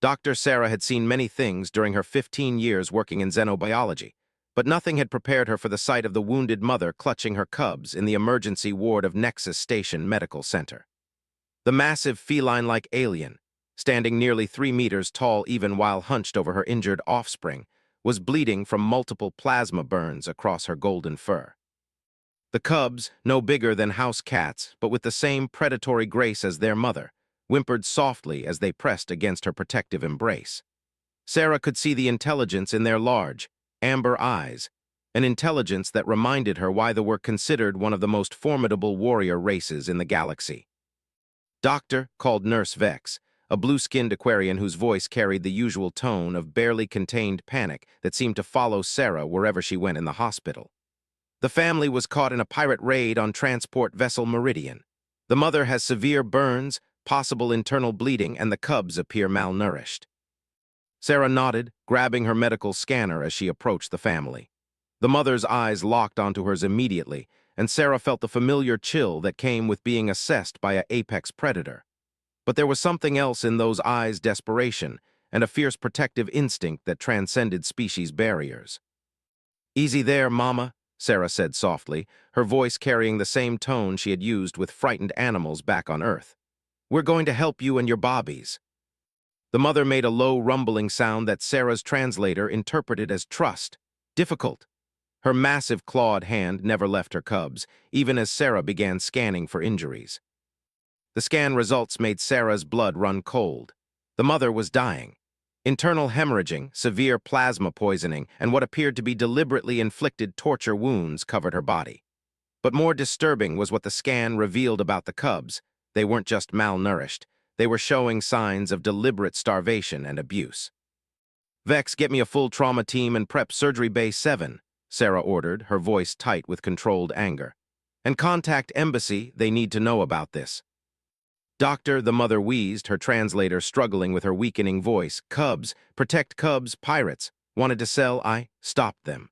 Dr. Sarah had seen many things during her 15 years working in xenobiology, but nothing had prepared her for the sight of the wounded mother clutching her cubs in the emergency ward of Nexus Station Medical Center. The massive feline-like alien, standing nearly 3 meters tall even while hunched over her injured offspring, was bleeding from multiple plasma burns across her golden fur. The cubs, no bigger than house cats, but with the same predatory grace as their mother, whimpered softly as they pressed against her protective embrace. Sarah could see the intelligence in their large, amber eyes, an intelligence that reminded her why they were considered one of the most formidable warrior races in the galaxy. Doctor, called Nurse Vex, a blue-skinned Aquarian whose voice carried the usual tone of barely contained panic that seemed to follow Sarah wherever she went in the hospital. The family was caught in a pirate raid on transport vessel Meridian. The mother has severe burns, possible internal bleeding, and the cubs appear malnourished. Sarah nodded, grabbing her medical scanner as she approached the family. The mother's eyes locked onto hers immediately, and Sarah felt the familiar chill that came with being assessed by an apex predator. But there was something else in those eyes: desperation, and a fierce protective instinct that transcended species barriers. "Easy there, Mama," Sarah said softly, her voice carrying the same tone she had used with frightened animals back on Earth. "We're going to help you and your bobbies." The mother made a low rumbling sound that Sarah's translator interpreted as trust. Difficult. Her massive clawed hand never left her cubs, even as Sarah began scanning for injuries. The scan results made Sarah's blood run cold. The mother was dying. Internal hemorrhaging, severe plasma poisoning, and what appeared to be deliberately inflicted torture wounds covered her body. But more disturbing was what the scan revealed about the cubs. They weren't just malnourished. They were showing signs of deliberate starvation and abuse. "Vex, get me a full trauma team and prep Surgery Bay 7, Sarah ordered, her voice tight with controlled anger. "And contact Embassy, they need to know about this." "Doctor," the mother wheezed, her translator struggling with her weakening voice. "Cubs, protect cubs, pirates. Wanted to sell, I stopped them."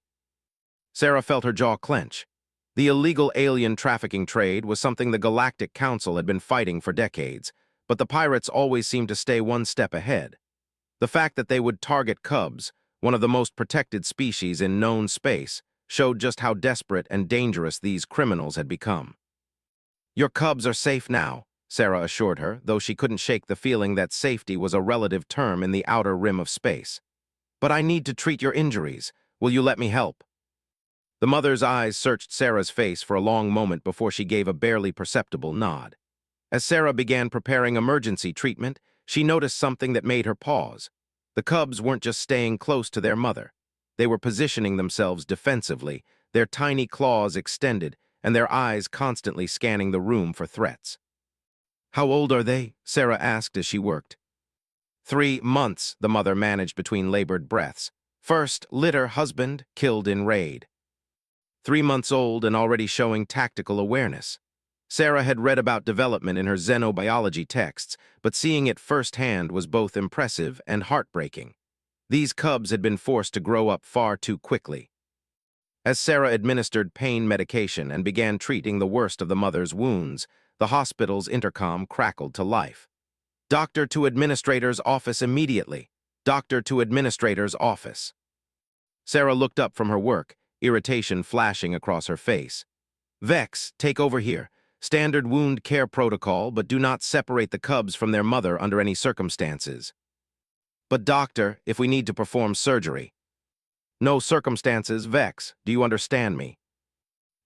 Sarah felt her jaw clench. The illegal alien trafficking trade was something the Galactic Council had been fighting for decades, but the pirates always seemed to stay one step ahead. The fact that they would target cubs, one of the most protected species in known space, showed just how desperate and dangerous these criminals had become. "Your cubs are safe now," Sarah assured her, though she couldn't shake the feeling that safety was a relative term in the outer rim of space. "But I need to treat your injuries. Will you let me help?" The mother's eyes searched Sarah's face for a long moment before she gave a barely perceptible nod. As Sarah began preparing emergency treatment, she noticed something that made her pause. The cubs weren't just staying close to their mother. They were positioning themselves defensively, their tiny claws extended, and their eyes constantly scanning the room for threats. "How old are they?" Sarah asked as she worked. 3 months, the mother managed between labored breaths. "First, litter husband, killed in raid." 3 months old and already showing tactical awareness. Sarah had read about development in her xenobiology texts, but seeing it firsthand was both impressive and heartbreaking. These cubs had been forced to grow up far too quickly. As Sarah administered pain medication and began treating the worst of the mother's wounds, the hospital's intercom crackled to life. "Doctor to administrator's office immediately. Doctor to administrator's office." Sarah looked up from her work, irritation flashing across her face. "Vex, take over here. Standard wound care protocol, but do not separate the cubs from their mother under any circumstances." "But doctor, if we need to perform surgery." "No circumstances, Vex. Do you understand me?"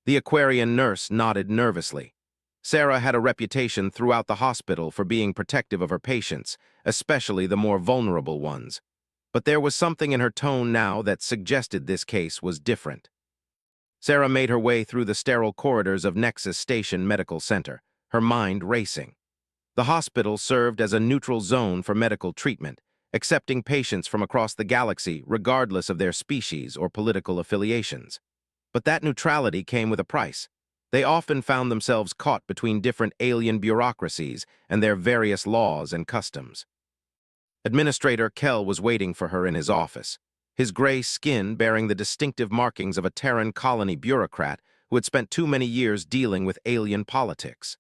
The Aquarian nurse nodded nervously. Sarah had a reputation throughout the hospital for being protective of her patients, especially the more vulnerable ones. But there was something in her tone now that suggested this case was different. Sarah made her way through the sterile corridors of Nexus Station Medical Center, her mind racing. The hospital served as a neutral zone for medical treatment, accepting patients from across the galaxy regardless of their species or political affiliations. But that neutrality came with a price. They often found themselves caught between different alien bureaucracies and their various laws and customs. Administrator Kell was waiting for her in his office, his gray skin bearing the distinctive markings of a Terran colony bureaucrat who had spent too many years dealing with alien politics.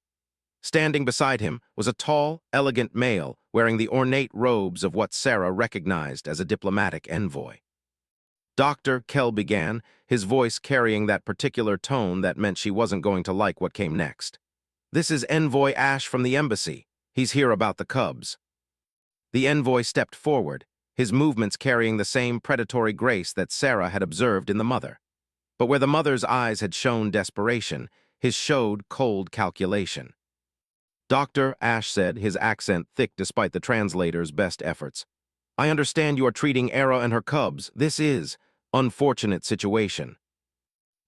Standing beside him was a tall, elegant male wearing the ornate robes of what Sarah recognized as a diplomatic envoy. Dr. Kell began, his voice carrying that particular tone that meant she wasn't going to like what came next. "This is Envoy Ash from the embassy. He's here about the cubs." The envoy stepped forward, his movements carrying the same predatory grace that Sarah had observed in the mother. But where the mother's eyes had shown desperation, his showed cold calculation. Dr. Ash said, his accent thick despite the translator's best efforts. "I understand you are treating Era and her cubs. This is unfortunate situation."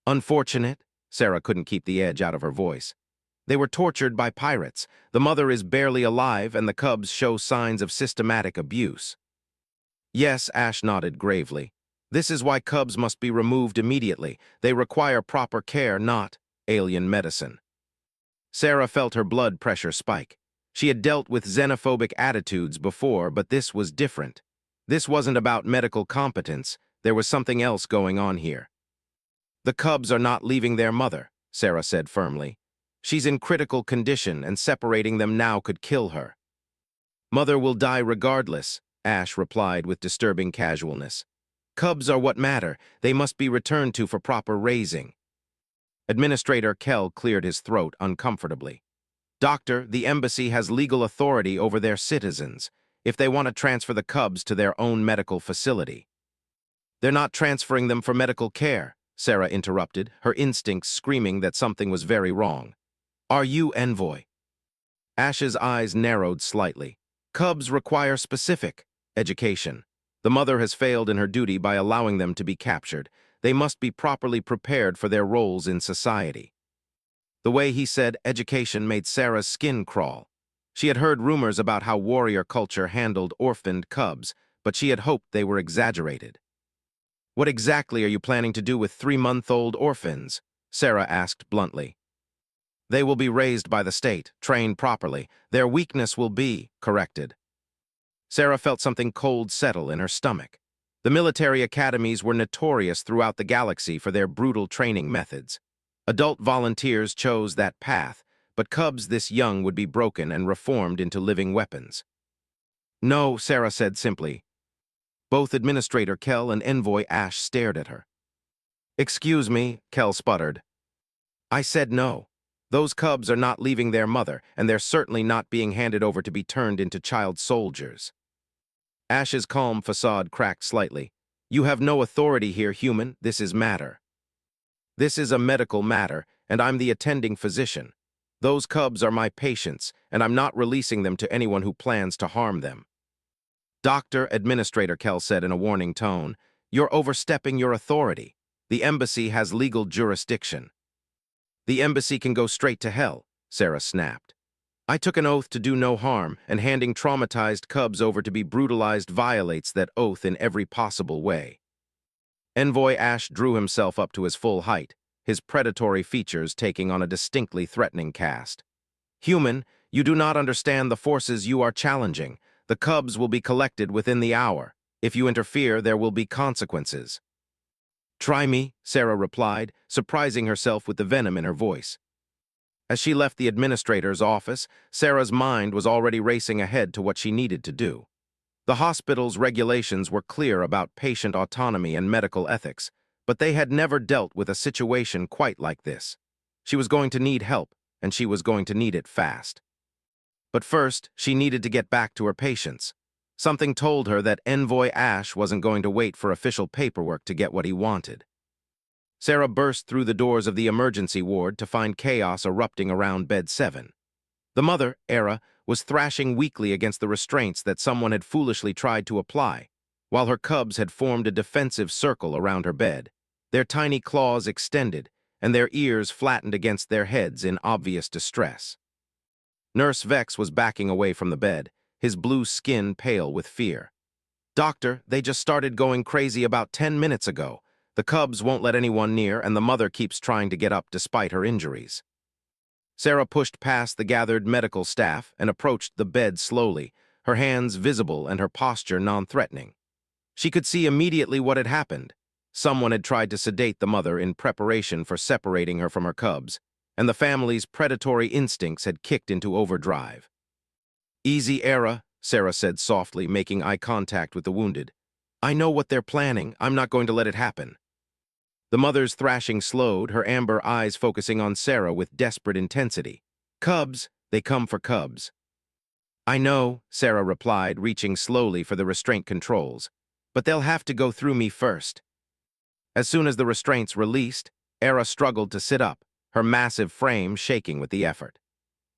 Unfortunate? Sarah couldn't keep the edge out of her voice. They were tortured by pirates. The mother is barely alive and the cubs show signs of systematic abuse. Yes, Ash nodded gravely. This is why cubs must be removed immediately. They require proper care, not alien medicine. Sarah felt her blood pressure spike. She had dealt with xenophobic attitudes before, but this was different. This wasn't about medical competence. There was something else going on here. "The cubs are not leaving their mother," Sarah said firmly. "She's in critical condition, and separating them now could kill her." "Mother will die regardless," Ash replied with disturbing casualness. "Cubs are what matter. They must be returned to for proper raising." Administrator Kell cleared his throat uncomfortably. "Doctor, the embassy has legal authority over their citizens if they want to transfer the cubs to their own medical facility." "They're not transferring them for medical care," Sarah interrupted, her instincts screaming that something was very wrong. "Are you envoy?" Ash's eyes narrowed slightly. "Cubs require specific education. The mother has failed in her duty by allowing them to be captured. They must be properly prepared for their roles in society." The way he said education made Sarah's skin crawl. She had heard rumors about how warrior culture handled orphaned cubs, but she had hoped they were exaggerated. "What exactly are you planning to do with 3-month-old orphans?" Sarah asked bluntly. "They will be raised by the state, trained properly. Their weakness will be corrected." Sarah felt something cold settle in her stomach. The military academies were notorious throughout the galaxy for their brutal training methods. Adult volunteers chose that path, but cubs this young would be broken and reformed into living weapons. "No," Sarah said simply. Both Administrator Kell and Envoy Ash stared at her. "Excuse me," Kell sputtered. "I said no. Those cubs are not leaving their mother, and they're certainly not being handed over to be turned into child soldiers." Ash's calm facade cracked slightly. "You have no authority here, human. This is matter. This is a medical matter, and I'm the attending physician. Those cubs are my patients, and I'm not releasing them to anyone who plans to harm them." "Doctor," Administrator Kell said in a warning tone, "you're overstepping your authority. The embassy has legal jurisdiction." "The embassy can go straight to hell," Sarah snapped. "I took an oath to do no harm, and handing traumatized cubs over to be brutalized violates that oath in every possible way." Envoy Ash drew himself up to his full height, his predatory features taking on a distinctly threatening cast. "Human, you do not understand the forces you are challenging. The cubs will be collected within the hour. If you interfere, there will be consequences." "Try me," Sarah replied, surprising herself with the venom in her voice. As she left the administrator's office, Sarah's mind was already racing ahead to what she needed to do. The hospital's regulations were clear about patient autonomy and medical ethics, but they had never dealt with a situation quite like this. She was going to need help, and she was going to need it fast. But first, she needed to get back to her patients. Something told her that Envoy Ash wasn't going to wait for official paperwork to get what he wanted. Sarah burst through the doors of the emergency ward to find chaos erupting around bed 7. The mother, Era, was thrashing weakly against the restraints that someone had foolishly tried to apply, while her cubs had formed a defensive circle around her bed, their tiny claws extended and their ears flattened against their heads in obvious distress. Nurse Vex was backing away from the bed, his blue skin pale with fear. "Doctor, they just started going crazy about 10 minutes ago. The cubs won't let anyone near, and the mother keeps trying to get up despite her injuries." Sarah pushed past the gathered medical staff and approached the bed slowly, her hands visible and her posture non-threatening. She could see immediately what had happened. Someone had tried to sedate the mother in preparation for separating her from her cubs. and the family's predatory instincts had kicked into overdrive. "Easy, Era," Sarah said softly, making eye contact with the wounded. "I know what they're planning. I'm not going to let it happen." The mother's thrashing slowed, her amber eyes focusing on Sarah with desperate intensity. "Cubs, they come for cubs." "I know," Sarah replied, reaching slowly for the restraint controls. "But they'll have to go through me first." As soon as the restraints released, Era struggled to sit up, her massive frame shaking with the effort.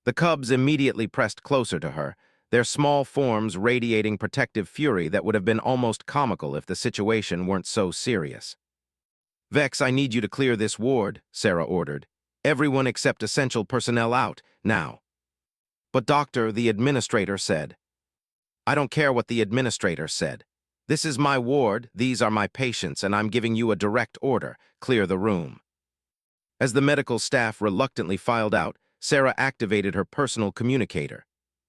The cubs immediately pressed closer to her, their small forms radiating protective fury that would have been almost comical if the situation weren't so serious. "Vex, I need you to clear this ward," Sarah ordered. "Everyone except essential personnel out, now." "But doctor," the administrator said. "I don't care what the administrator said. This is my ward, these are my patients, and I'm giving you a direct order. Clear the room." As the medical staff reluctantly filed out, Sarah activated her personal communicator.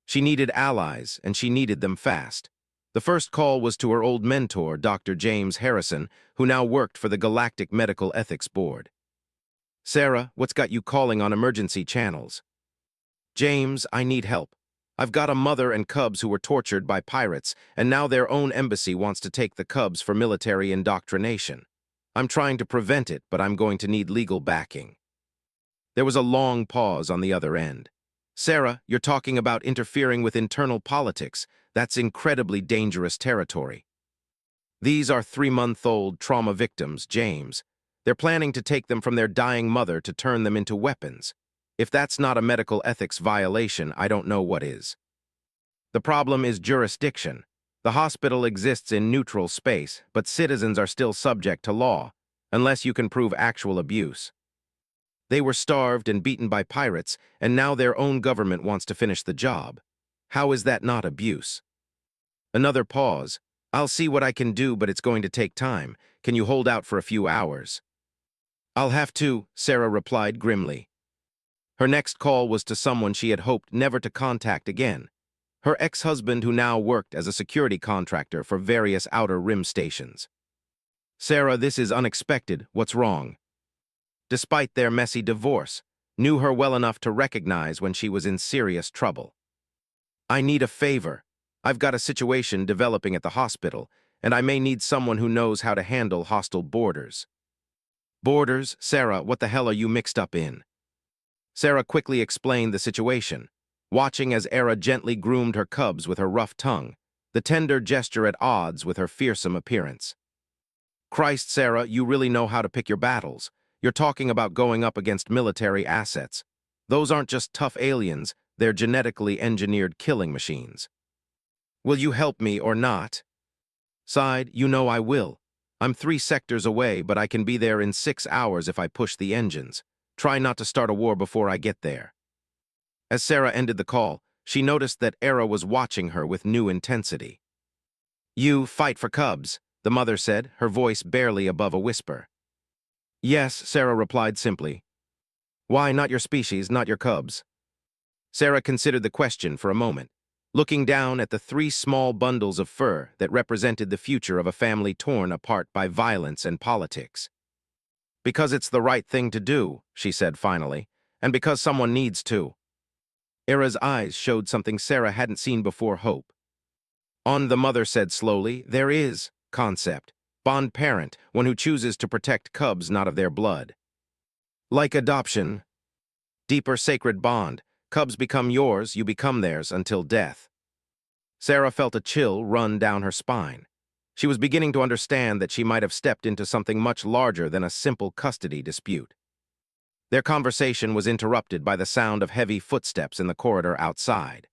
She needed allies, and she needed them fast. The first call was to her old mentor, Dr. James Harrison, who now worked for the Galactic Medical Ethics Board. "Sarah, what's got you calling on emergency channels?" "James, I need help. I've got a mother and cubs who were tortured by pirates, and now their own embassy wants to take the cubs for military indoctrination. I'm trying to prevent it, but I'm going to need legal backing." There was a long pause on the other end. "Sarah, you're talking about interfering with internal politics. That's incredibly dangerous territory." "These are 3-month-old trauma victims, James. They're planning to take them from their dying mother to turn them into weapons. If that's not a medical ethics violation, I don't know what is." "The problem is jurisdiction. The hospital exists in neutral space, but citizens are still subject to law, unless you can prove actual abuse. They were starved and beaten by pirates, and now their own government wants to finish the job. How is that not abuse?" Another pause. "I'll see what I can do, but it's going to take time. Can you hold out for a few hours?" "I'll have to," Sarah replied grimly. Her next call was to someone she had hoped never to contact again. Her ex-husband, who now worked as a security contractor for various outer rim stations. "Sarah, this is unexpected. What's wrong?" Despite their messy divorce, knew her well enough to recognize when she was in serious trouble. "I need a favor. I've got a situation developing at the hospital, and I may need someone who knows how to handle hostile boarders." "Boarders? Sarah, what the hell are you mixed up in?" Sarah quickly explained the situation, watching as Era gently groomed her cubs with her rough tongue, the tender gesture at odds with her fearsome appearance. "Christ, Sarah, you really know how to pick your battles. You're talking about going up against military assets. Those aren't just tough aliens, they're genetically engineered killing machines." "Will you help me or not?" Sighed, "You know I will. I'm 3 sectors away, but I can be there in 6 hours if I push the engines. Try not to start a war before I get there." As Sarah ended the call, she noticed that Era was watching her with new intensity. "You fight for cubs," the mother said, her voice barely above a whisper. "Yes," Sarah replied simply. "Why not your species, not your cubs?" Sarah considered the question for a moment, looking down at the 3 small bundles of fur that represented the future of a family torn apart by violence and politics. "Because it's the right thing to do," she said finally, "and because someone needs to." Era's eyes showed something Sarah hadn't seen before: hope. "On," the mother said slowly, "there is concept. Bond parent, one who chooses to protect cubs not of their blood. Like adoption. Deeper sacred bond. Cubs become yours, you become theirs until death." Sarah felt a chill run down her spine. She was beginning to understand that she might have stepped into something much larger than a simple custody dispute. Their conversation was interrupted by the sound of heavy footsteps in the corridor outside.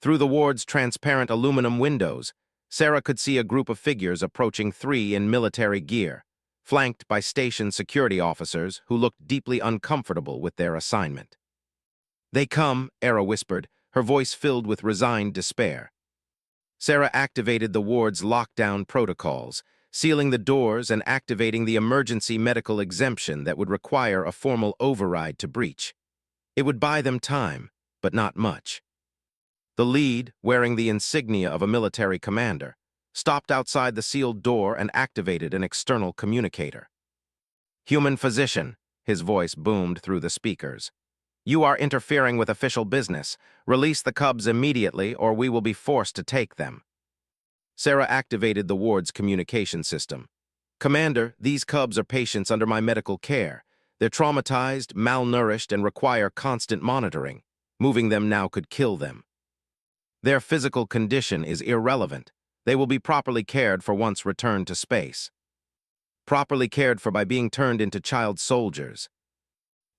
Through the ward's transparent aluminum windows, Sarah could see a group of figures approaching, 3 in military gear, flanked by station security officers who looked deeply uncomfortable with their assignment. "They come," Era whispered, her voice filled with resigned despair. Sarah activated the ward's lockdown protocols, sealing the doors and activating the emergency medical exemption that would require a formal override to breach. It would buy them time, but not much. The lead, wearing the insignia of a military commander, stopped outside the sealed door and activated an external communicator. "Human physician," his voice boomed through the speakers. You are interfering with official business. Release the cubs immediately, or we will be forced to take them. Sarah activated the ward's communication system. Commander, these cubs are patients under my medical care. They're traumatized, malnourished, and require constant monitoring. Moving them now could kill them. Their physical condition is irrelevant. They will be properly cared for once returned to space. Properly cared for by being turned into child soldiers.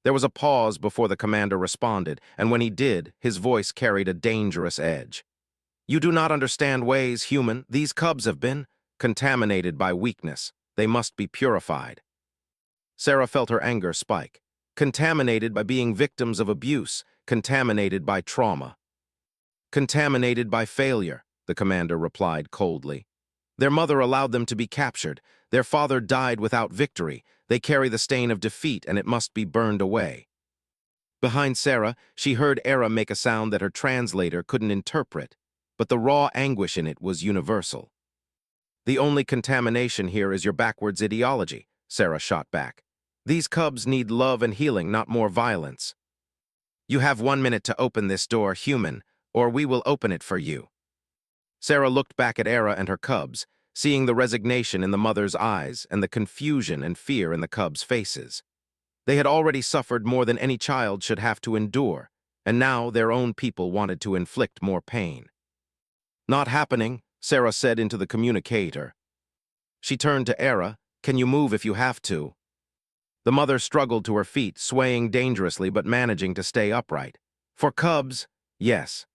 There was a pause before the commander responded, and when he did, his voice carried a dangerous edge. You do not understand ways, human. These cubs have been contaminated by weakness. They must be purified. Sarah felt her anger spike. Contaminated by being victims of abuse, contaminated by trauma. Contaminated by failure, the commander replied coldly. Their mother allowed them to be captured. Their father died without victory. They carry the stain of defeat, and it must be burned away. Behind Sarah, she heard Era make a sound that her translator couldn't interpret, but the raw anguish in it was universal. The only contamination here is your backwards ideology, Sarah shot back. These cubs need love and healing, not more violence. You have 1 minute to open this door, human, or we will open it for you. Sarah looked back at Era and her cubs, seeing the resignation in the mother's eyes and the confusion and fear in the cubs' faces. They had already suffered more than any child should have to endure, and now their own people wanted to inflict more pain. Not happening, Sarah said into the communicator. She turned to Era. Can you move if you have to? The mother struggled to her feet, swaying dangerously but managing to stay upright. For cubs, yes.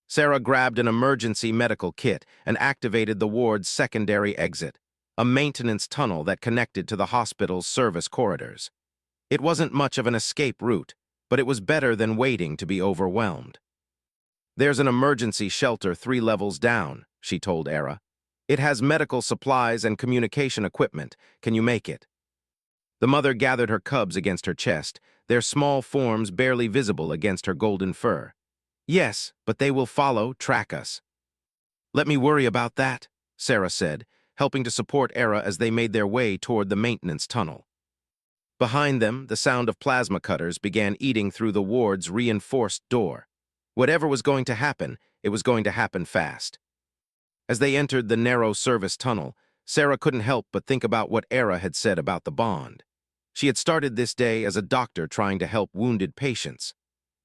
Sarah grabbed an emergency medical kit and activated the ward's secondary exit, a maintenance tunnel that connected to the hospital's service corridors. It wasn't much of an escape route, but it was better than waiting to be overwhelmed. There's an emergency shelter 3 levels down, she told Era. It has medical supplies and communication equipment. Can you make it? The mother gathered her cubs against her chest, their small forms barely visible against her golden fur. Yes, but they will follow, track us. Let me worry about that, Sarah said, helping to support Era as they made their way toward the maintenance tunnel. Behind them, the sound of plasma cutters began eating through the ward's reinforced door. Whatever was going to happen, it was going to happen fast. As they entered the narrow service tunnel, Sarah couldn't help but think about what Era had said about the bond. She had started this day as a doctor trying to help wounded patients.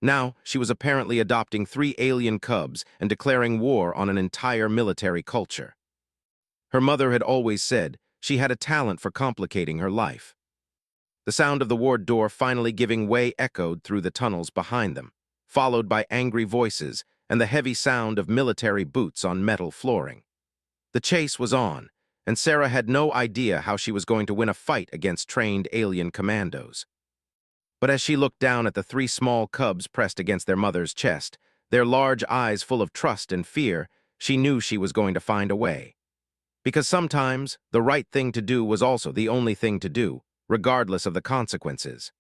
Now, she was apparently adopting 3 alien cubs and declaring war on an entire military culture. Her mother had always said she had a talent for complicating her life. The sound of the ward door finally giving way echoed through the tunnels behind them, followed by angry voices and the heavy sound of military boots on metal flooring. The chase was on, and Sarah had no idea how she was going to win a fight against trained alien commandos. But as she looked down at the 3 small cubs pressed against their mother's chest, their large eyes full of trust and fear, she knew she was going to find a way. Because sometimes, the right thing to do was also the only thing to do, regardless of the consequences.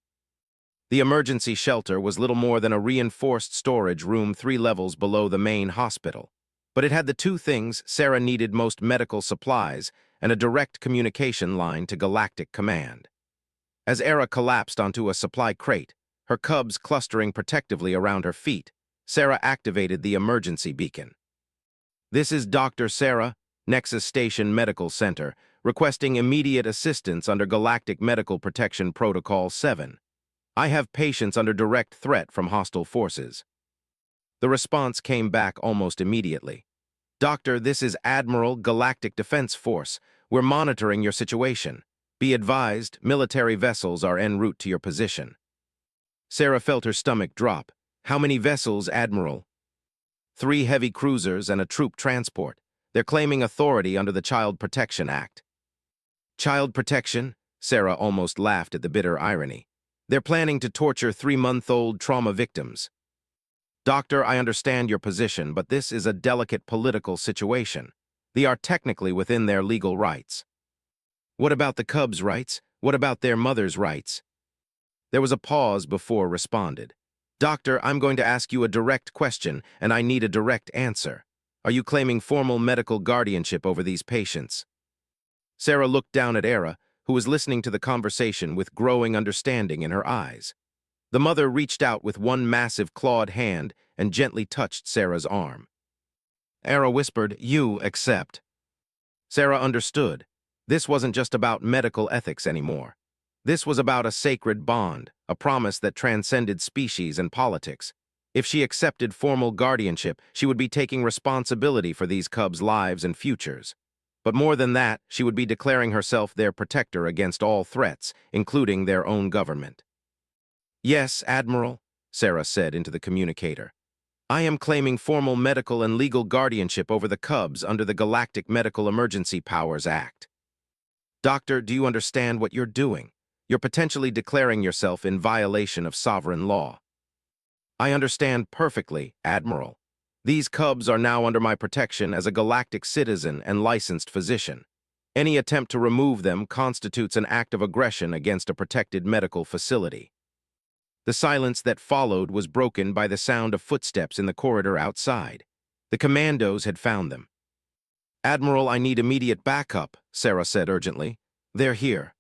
The emergency shelter was little more than a reinforced storage room 3 levels below the main hospital. But it had the 2 things Sarah needed most: medical supplies and a direct communication line to Galactic Command. As Era collapsed onto a supply crate, her cubs clustering protectively around her feet, Sarah activated the emergency beacon. This is Dr. Sarah, Nexus Station Medical Center, requesting immediate assistance under Galactic Medical Protection Protocol 7. I have patients under direct threat from hostile forces. The response came back almost immediately. Doctor, this is Admiral Galactic Defense Force. We're monitoring your situation. Be advised, military vessels are en route to your position. Sarah felt her stomach drop. How many vessels, Admiral? 3 heavy cruisers and a troop transport. They're claiming authority under the Child Protection Act. Child protection? Sarah almost laughed at the bitter irony. They're planning to torture 3-month-old trauma victims. Doctor, I understand your position, but this is a delicate political situation. They are technically within their legal rights. What about the cubs' rights? What about their mother's rights? There was a pause before responded. Doctor, I'm going to ask you a direct question, and I need a direct answer. Are you claiming formal medical guardianship over these patients? Sarah looked down at Era, who was listening to the conversation with growing understanding in her eyes. The mother reached out with one massive clawed hand and gently touched Sarah's arm. Era whispered, "You accept." Sarah understood. This wasn't just about medical ethics anymore. This was about a sacred bond, a promise that transcended species and politics. If she accepted formal guardianship, she would be taking responsibility for these cubs' lives and futures. But more than that, she would be declaring herself their protector against all threats, including their own government. "Yes, Admiral," Sarah said into the communicator. "I am claiming formal medical and legal guardianship over the cubs under the Galactic Medical Emergency Powers Act." "Doctor, do you understand what you're doing? You're potentially declaring yourself in violation of sovereign law." "I understand perfectly, Admiral. These cubs are now under my protection as a galactic citizen and licensed physician. Any attempt to remove them constitutes an act of aggression against a protected medical facility." The silence that followed was broken by the sound of footsteps in the corridor outside. The commandos had found them. "Admiral, I need immediate backup," Sarah said urgently. "They're here."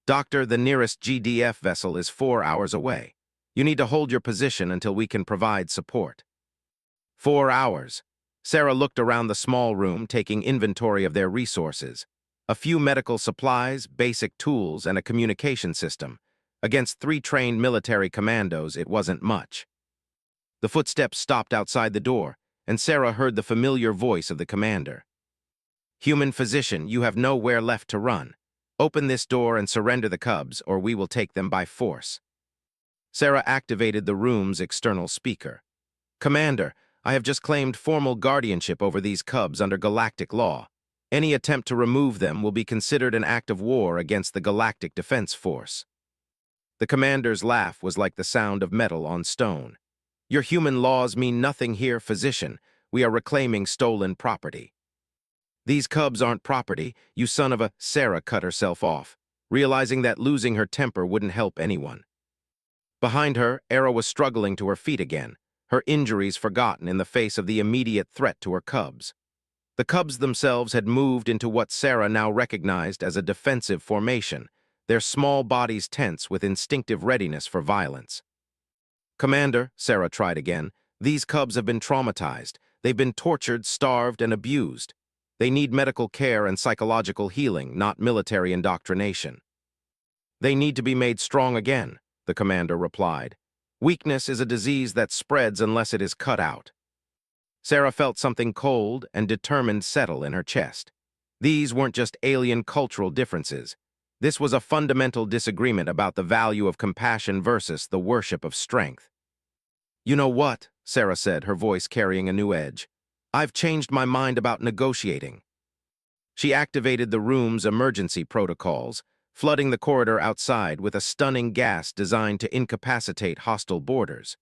"Doctor, the nearest GDF vessel is 4 hours away. You need to hold your position until we can provide support." 4 hours. Sarah looked around the small room, taking inventory of their resources. A few medical supplies, basic tools, and a communication system. Against 3 trained military commandos, it wasn't much. The footsteps stopped outside the door, and Sarah heard the familiar voice of the commander. "Human physician, you have nowhere left to run. Open this door and surrender the cubs, or we will take them by force." Sarah activated the room's external speaker. "Commander, I have just claimed formal guardianship over these cubs under galactic law. Any attempt to remove them will be considered an act of war against the Galactic Defense Force." The commander's laugh was like the sound of metal on stone. "Your human laws mean nothing here, physician. We are reclaiming stolen property." "These cubs aren't property, you son of a—" Sarah cut herself off, realizing that losing her temper wouldn't help anyone. Behind her, Era was struggling to her feet again, her injuries forgotten in the face of the immediate threat to her cubs. The cubs themselves had moved into what Sarah now recognized as a defensive formation, their small bodies tense with instinctive readiness for violence. "Commander," Sarah tried again, "these cubs have been traumatized. They've been tortured, starved, and abused. They need medical care and psychological healing, not military indoctrination." "They need to be made strong again," the commander replied. "Weakness is a disease that spreads unless it is cut out." Sarah felt something cold and determined settle in her chest. These weren't just alien cultural differences. This was a fundamental disagreement about the value of compassion versus the worship of strength. "You know what?" Sarah said, her voice carrying a new edge. "I've changed my mind about negotiating." She activated the room's emergency protocols, flooding the corridor outside with a stunning gas designed to incapacitate hostile boarders.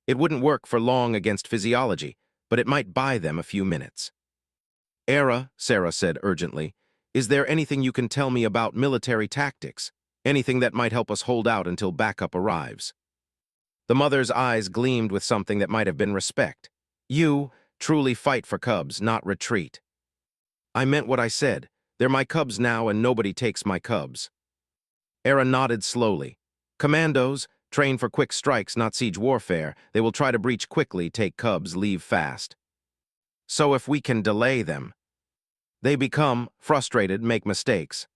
It wouldn't work for long against physiology, but it might buy them a few minutes. "Era," Sarah said urgently, "is there anything you can tell me about military tactics? Anything that might help us hold out until backup arrives?" The mother's eyes gleamed with something that might have been respect. "You truly fight for cubs, not retreat." "I meant what I said. They're my cubs now and nobody takes my cubs." Era nodded slowly. "Commandos, train for quick strikes, not siege warfare. They will try to breach quickly, take cubs, leave fast. So if we can delay them, they become frustrated, make mistakes."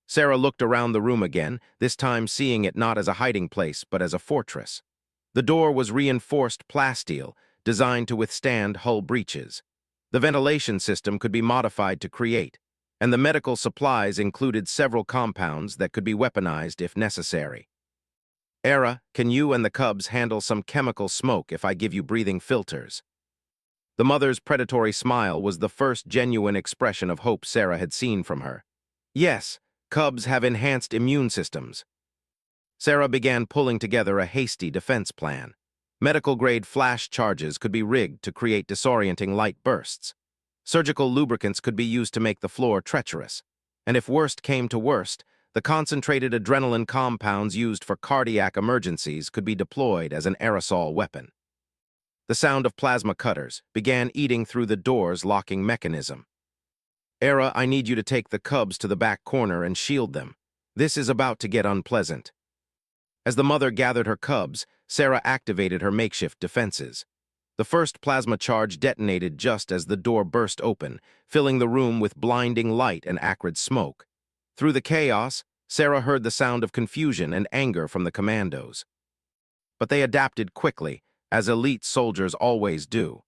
Sarah looked around the room again, this time seeing it not as a hiding place, but as a fortress. The door was reinforced plasteel, designed to withstand hull breaches. The ventilation system could be modified to create, and the medical supplies included several compounds that could be weaponized if necessary. "Era, can you and the cubs handle some chemical smoke if I give you breathing filters?" The mother's predatory smile was the first genuine expression of hope Sarah had seen from her. "Yes, cubs have enhanced immune systems." Sarah began pulling together a hasty defense plan. Medical-grade flash charges could be rigged to create disorienting light bursts. Surgical lubricants could be used to make the floor treacherous. And if worst came to worst, the concentrated adrenaline compounds used for cardiac emergencies could be deployed as an aerosol weapon. The sound of plasma cutters began eating through the door's locking mechanism. "Era, I need you to take the cubs to the back corner and shield them. This is about to get unpleasant." As the mother gathered her cubs, Sarah activated her makeshift defenses. The first plasma charge detonated just as the door burst open, filling the room with blinding light and acrid smoke. Through the chaos, Sarah heard the sound of confusion and anger from the commandos. But they adapted quickly, as elite soldiers always do.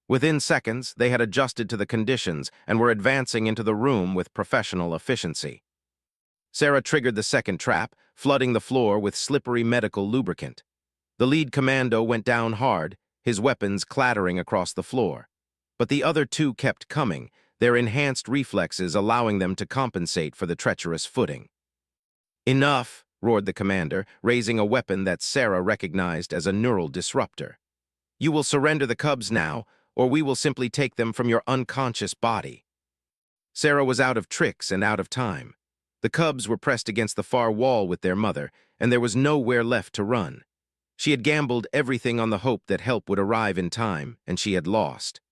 Within seconds, they had adjusted to the conditions and were advancing into the room with professional efficiency. Sarah triggered the second trap, flooding the floor with slippery medical lubricant. The lead commando went down hard, his weapons clattering across the floor. But the other two kept coming, their enhanced reflexes allowing them to compensate for the treacherous footing. "Enough," roared the commander, raising a weapon that Sarah recognized as a neural disruptor. "You will surrender the cubs now, or we will simply take them from your unconscious body." Sarah was out of tricks and out of time. The cubs were pressed against the far wall with their mother, and there was nowhere left to run. She had gambled everything on the hope that help would arrive in time, and she had lost.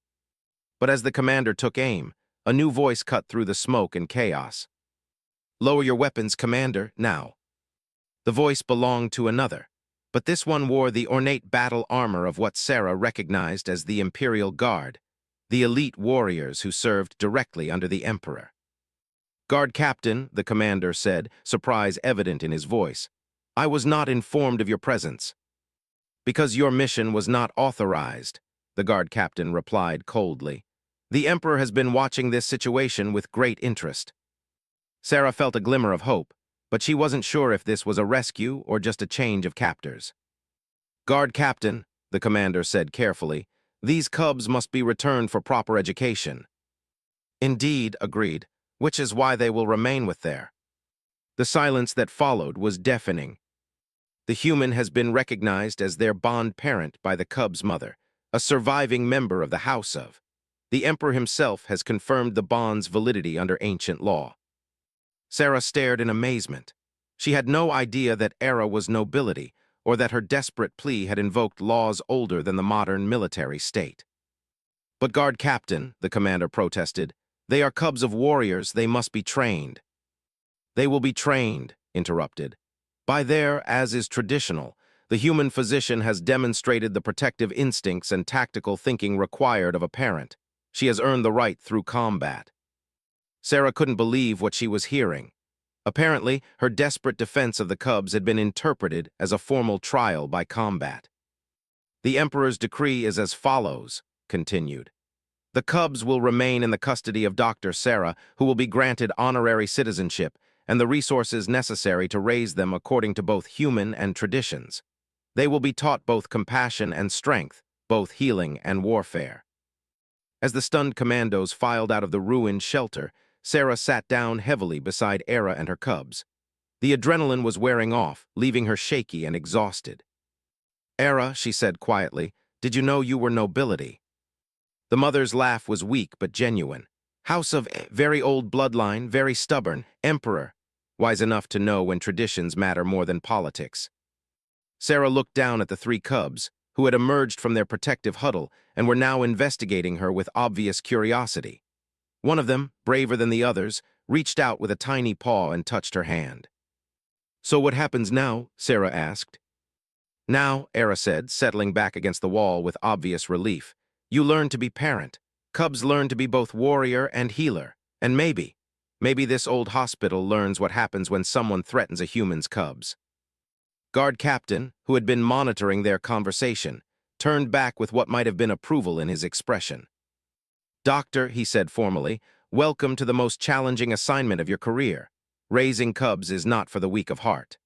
But as the commander took aim, a new voice cut through the smoke and chaos. "Lower your weapons, Commander, now." The voice belonged to another, but this one wore the ornate battle armor of what Sarah recognized as the Imperial Guard, the elite warriors who served directly under the Emperor. "Guard Captain," the commander said, surprise evident in his voice, "I was not informed of your presence." "Because your mission was not authorized," the guard captain replied coldly. "The Emperor has been watching this situation with great interest." Sarah felt a glimmer of hope, but she wasn't sure if this was a rescue or just a change of captors. "Guard Captain," the commander said carefully, "these cubs must be returned for proper education." "Indeed," agreed, "which is why they will remain with there." The silence that followed was deafening. The human has been recognized as their bond parent by the cub's mother, a surviving member of the House of. The Emperor himself has confirmed the bond's validity under ancient law. Sarah stared in amazement. She had no idea that Era was nobility, or that her desperate plea had invoked laws older than the modern military state. "But Guard Captain," the commander protested, "they are cubs of warriors, they must be trained." "They will be trained," interrupted. "By there, as is traditional, the human physician has demonstrated the protective instincts and tactical thinking required of a parent. She has earned the right through combat." Sarah couldn't believe what she was hearing. Apparently, her desperate defense of the cubs had been interpreted as a formal trial by combat. "The Emperor's decree is as follows," continued. "The cubs will remain in the custody of Dr. Sarah, who will be granted honorary citizenship and the resources necessary to raise them according to both human and traditions. They will be taught both compassion and strength, both healing and warfare." As the stunned commandos filed out of the ruined shelter, Sarah sat down heavily beside Era and her cubs. The adrenaline was wearing off, leaving her shaky and exhausted. "Era," she said quietly, "did you know you were nobility?" The mother's laugh was weak but genuine. "House of very old bloodline, very stubborn, Emperor, wise enough to know when traditions matter more than politics." Sarah looked down at the three cubs, who had emerged from their protective huddle and were now investigating her with obvious curiosity. One of them, braver than the others, reached out with a tiny paw and touched her hand. "So what happens now?" Sarah asked. "Now," Era said, settling back against the wall with obvious relief, "you learn to be parent. Cubs learn to be both warrior and healer. And maybe this old hospital learns what happens when someone threatens a human's cubs." Guard Captain, who had been monitoring their conversation, turned back with what might have been approval in his expression. "Doctor," he said formally, "welcome to the most challenging assignment of your career. Raising cubs is not for the weak of heart."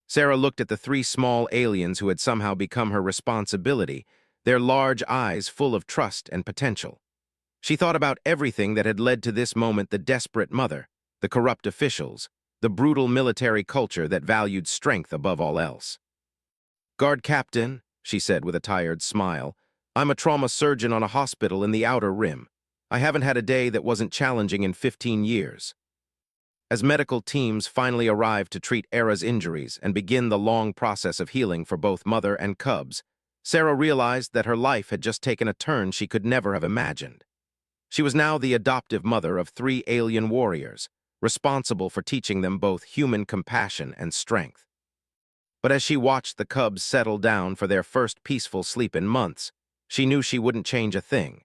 Sarah looked at the three small aliens who had somehow become her responsibility, their large eyes full of trust and potential. She thought about everything that had led to this moment: the desperate mother, the corrupt officials, the brutal military culture that valued strength above all else. "Guard Captain," she said with a tired smile, "I'm a trauma surgeon on a hospital in the Outer Rim. I haven't had a day that wasn't challenging in 15 years. As medical teams finally arrived to treat Era's injuries and begin the long process of healing for both mother and cubs, Sarah realized that her life had just taken a turn she could never have imagined. She was now the adoptive mother of three alien warriors, responsible for teaching them both human compassion and strength. But as she watched the cubs settle down for their first peaceful sleep in months, she knew she wouldn't change a thing.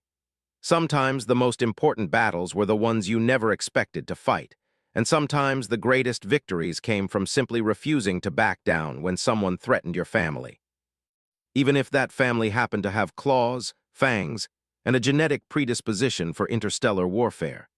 Sometimes the most important battles were the ones you never expected to fight, and sometimes the greatest victories came from simply refusing to back down when someone threatened your family. Even if that family happened to have claws, fangs, and a genetic predisposition for interstellar warfare.